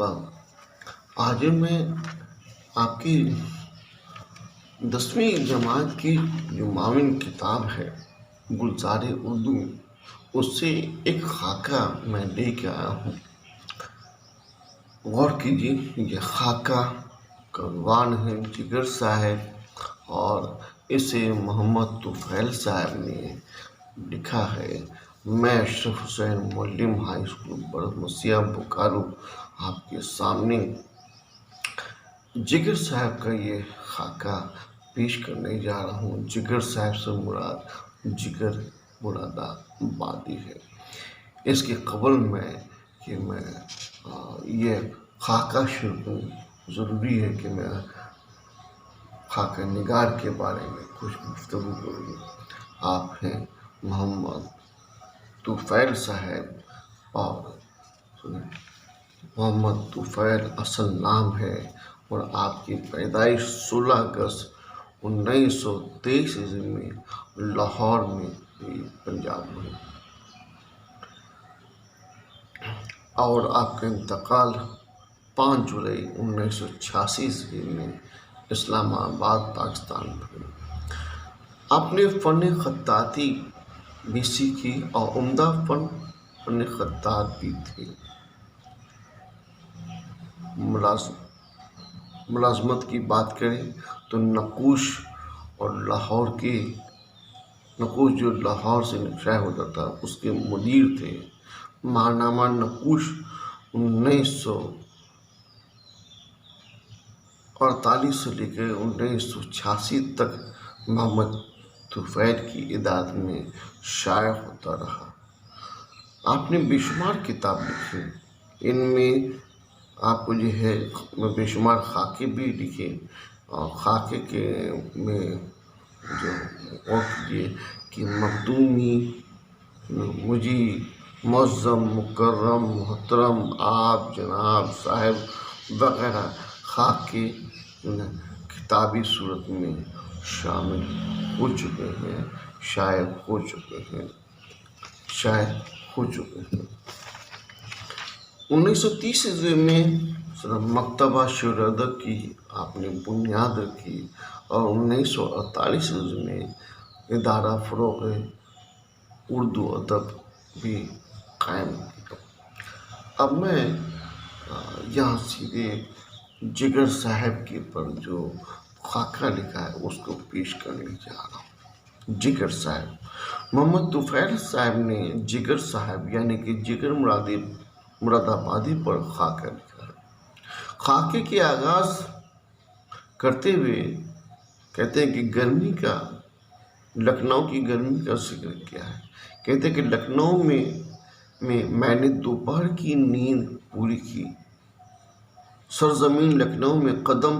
مرحبا۔ آج میں آپ کی 10ویں جماعت کی جو معاون کتاب ہے گلزار اردو، اس سے ایک خاکہ میں لے کے آیا ہوں۔ غور کیجیے، یہ خاکہ کا عنوان ہے جگر صاحب، اور اسے محمد طفیل صاحب نے لکھا ہے۔ میں اشرف حسین معلم ہائی اسکول برمسیہ بوکارو آپ کے سامنے جگر صاحب کا یہ خاکہ پیش کرنے جا رہا ہوں۔ جگر صاحب سے مراد جگر مراد آبادی ہے۔ اس کے قبل میں یہ خاکہ شروع کروں، ضروری ہے کہ میں خاکہ نگار کے بارے میں کچھ گفتگو کروں۔ آپ ہیں محمد طفیل صاحب، اور محمد طفیل اصل نام ہے، اور آپ کی پیدائش 16 اگست 1923 عیسوی میں لاہور میں پنجاب میں، اور آپ کا انتقال 5 جولائی 1986 عیسوی میں اسلام آباد پاکستان میں۔ آپ نے فن خطاطی بھی سیکھی اور عمدہ فن خطاط بھی تھے۔ ملازمت کی بات کریں تو نقوش جو لاہور سے شائع ہوتا تھا اس کے مدیر تھے۔ ماہنامہ نقوش 1948 سے لے کر 1986 تک محمد طفیل کی ادارت میں شائع ہوتا رہا۔ آپ نے بے شمار کتاب لکھی، ان میں آپ کو بے شمار خاکے بھی لکھے، اور خاکے کے میں جو کہ مخدومی، مجی، معظم، مکرم، محترم، آپ، جناب، صاحب وغیرہ خاکے کتابی صورت میں شامل ہو چکے ہیں، شائع ہو چکے ہیں۔ 1930 عیسوی میں مکتبہ شعر ادب کی آپ نے بنیاد رکھی، اور 1948 عیسوی میں ادارہ فروغ اردو ادب بھی قائم کیا۔ اب میں یہاں سیدھے جگر صاحب کے پر جو خاکہ لکھا ہے اس کو پیش کرنے جا رہا ہوں۔ جگر صاحب، محمد طفیل صاحب نے جگر صاحب یعنی کہ جگر مراد آبادی پر خاکہ لکھا ہے۔ خاکے کے آغاز کرتے ہوئے کہتے ہیں کہ لکھنؤ کی گرمی کا ذکر کیا ہے۔ کہتے ہیں کہ لکھنؤ میں نے دوپہر کی نیند پوری کی، سرزمین لکھنؤ میں قدم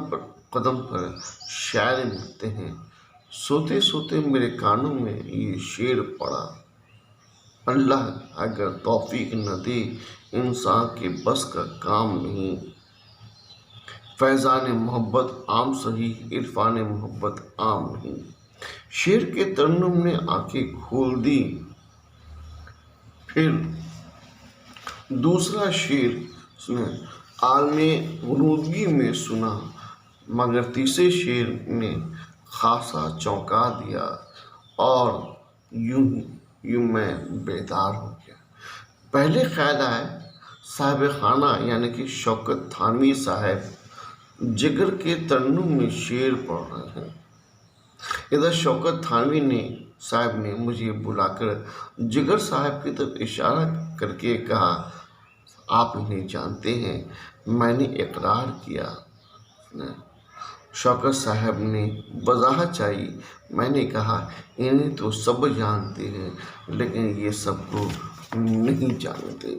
پر شاعر ملتے ہیں، سوتے سوتے میرے کانوں میں یہ شعر پڑا، اللہ اگر توفیق نہ دے انسان کے بس کا کام نہیں، فیضان محبت عام سہی عرفان محبت عام نہیں۔ شعر کے ترنم نے آنکھیں کھول دی، پھر دوسرا شعر عالم غنودگی میں سنا، مگر تیسرے شعر نے خاصا چونکا دیا، اور یوں میں بیدار ہو گیا۔ پہلے خیال آیا صاحب خانہ یعنی کہ شوکت تھانوی صاحب جگر کے ترنم میں شعر پڑھ رہے ہیں۔ ادھر شوکت تھانوی صاحب نے مجھے بلا کر جگر صاحب کی طرف اشارہ کر کے کہا، آپ انہیں جانتے ہیں؟ میں نے اقرار کیا۔ شوکت صاحب نے وضاحت چاہی۔ میں نے کہا، انہیں تو سب جانتے ہیں لیکن یہ سب کو نہیں جانتے۔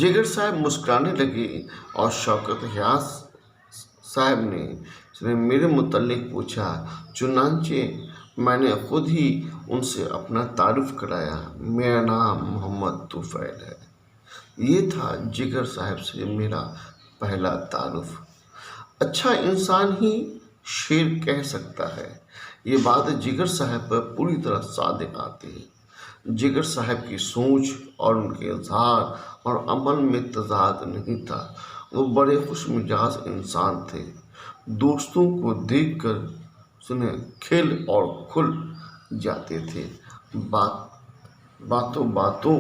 جگر صاحب مسکرانے لگے، اور شوکت صاحب نے میرے متعلق پوچھا، چنانچہ میں نے خود ہی ان سے اپنا تعارف کرایا، میرا نام محمد طفیل ہے۔ یہ تھا جگر صاحب سے میرا پہلا تعارف۔ اچھا انسان ہی شعر کہہ سکتا ہے، یہ بات جگر صاحب پر پوری طرح صادق آتی ہے۔ जिगर साहब की सोच और उनके इजहार और अमल में तजाद नहीं था। वो बड़े खुश मिजाज इंसान थे। दोस्तों को देखकर सुने खिल और खुल जाते थे। बातों बातों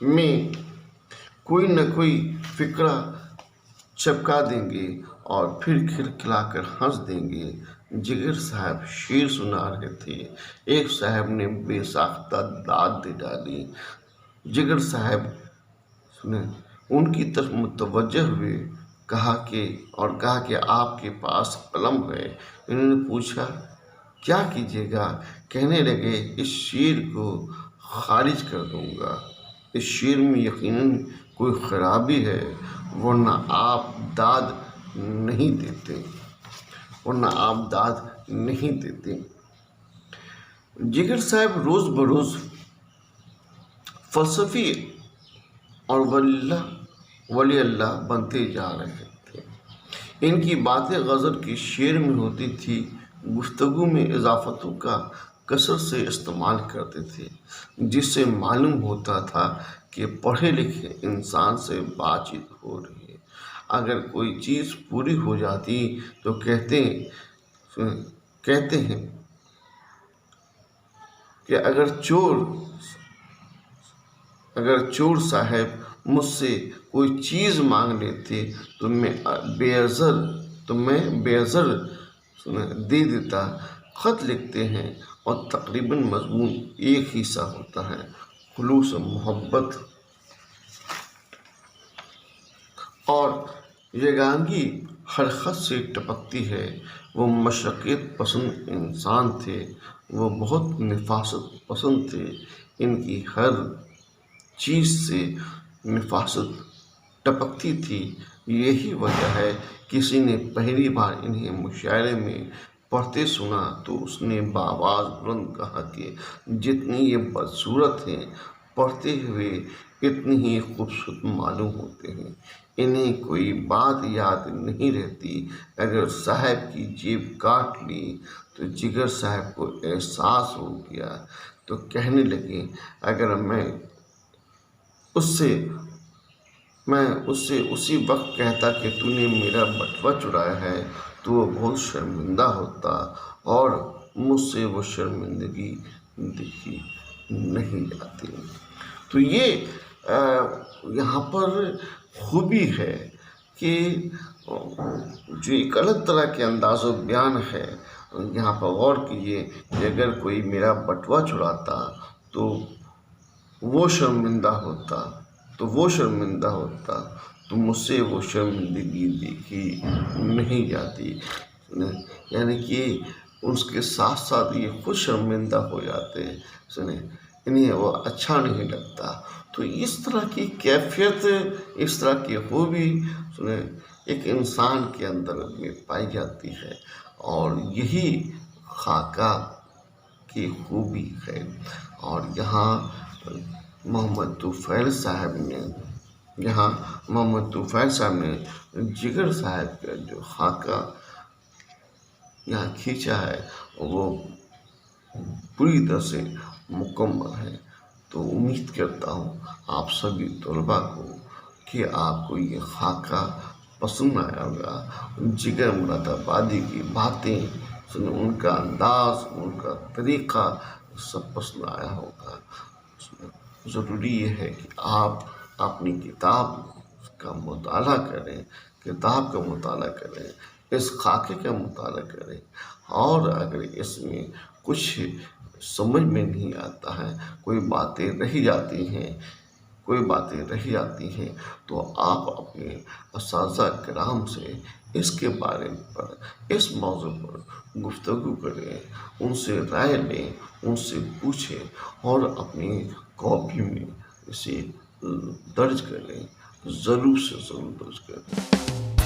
में कोई न कोई फिक्रा चपका देंगे और फिर खिलखिलाकर हंस देंगे। जिगर साहब शेर सुना रहे थे। एक साहब ने बेसाख्ता दाद दे डाली। जिगर साहब सुने उनकी तरफ मुतवज्जह हुए, कहा कि आपके पास कलम है। इन्होंने पूछा क्या कीजिएगा। कहने लगे इस शेर को खारिज कर दूंगा। इस शेर में यकीनन कोई खराबी है, वरना आप दाद नहीं देते। जिगर साहब रोज बरोज फलसफी और वली अल्लाह बनते जा रहे थे। इनकी बातें गज़ल की शेर में होती थी। गुफ्तगू में इजाफतों का कसरत से इस्तेमाल करते थे, जिससे मालूम होता था कि पढ़े लिखे इंसान से बातचीत हो रही है। अगर कोई चीज़ पूरी हो जाती तो कहते हैं कि अगर चोर साहब मुझसे कोई चीज़ मांग लेते तो मैं बेअज़र दे देता। ख़त लिखते हैं और तकरीबन मज़मून एक ही सा होता है, खुलूस मोहब्बत और यगांगी हर ख़त से टपकती है। वो मशक्क़त पसंद इंसान थे। वो बहुत नफासत पसंद थे। इनकी हर चीज़ से नफासत टपकती थी। यही वजह है किसी ने पहली बार इन्हें मुशायरे में पढ़ते सुना तो उसने बावाज़ बुलंद कहा कि जितनी ये बदसूरत हैं, पढ़ते हुए इतनी ही खूबसूरत मालूम होते हैं। इन्हें कोई बात याद नहीं रहती। अगर साहब की जेब काट ली तो जिगर साहब को एहसास हो गया तो कहने लगे अगर मैं उससे उसी वक्त कहता कि तूने मेरा बटुआ चुराया है तो वो बहुत शर्मिंदा होता और मुझसे वो शर्मिंदगी देखी नहीं जाती। तो ये यहाँ पर खूबी है कि जो एक अलग तरह के अंदाज़ो बयान है। यहाँ पर गौर कीजिए कि अगर कोई मेरा बटुआ चुराता तो वो शर्मिंदा होता तो मुझसे वो शर्मिंदगी देखी नहीं जाती। यानी कि उसके साथ साथ ये खुद शर्मिंदा हो जाते हैं। सुने इन्हें वो अच्छा नहीं लगता। तो इस तरह की कैफियत, इस तरह की खूबी सुने एक इंसान के अंदर में पाई जाती है और यही खाका की खूबी है। और यहाँ मोहम्मद तुफ़ैल साहब ने जिगर साहब का जो खाका यहाँ खींचा है वो पूरी तरह से मुकम्मल है। तो उम्मीद करता हूँ आप सभी तलबा को कि आपको ये खाका पसंद आया होगा। जिगर मुरादाबादी की बातें सुन, उनका अंदाज़, उनका तरीक़ा सब पसंद आया होगा। ज़रूरी ये है कि आप अपनी किताब का मुताला करें, इस खाके का मुताला करें और अगर इसमें कुछ समझ में नहीं आता है, कोई बातें रह जाती हैं तो आप अपने असातिज़ा किराम से इसके बारे पर, इस मौजू पर गुफ्तगू करें, उनसे राय लें, उनसे पूछें और अपनी कॉपी में इसे दर्ज करें। ज़रूर से ज़रूर दर्ज करें।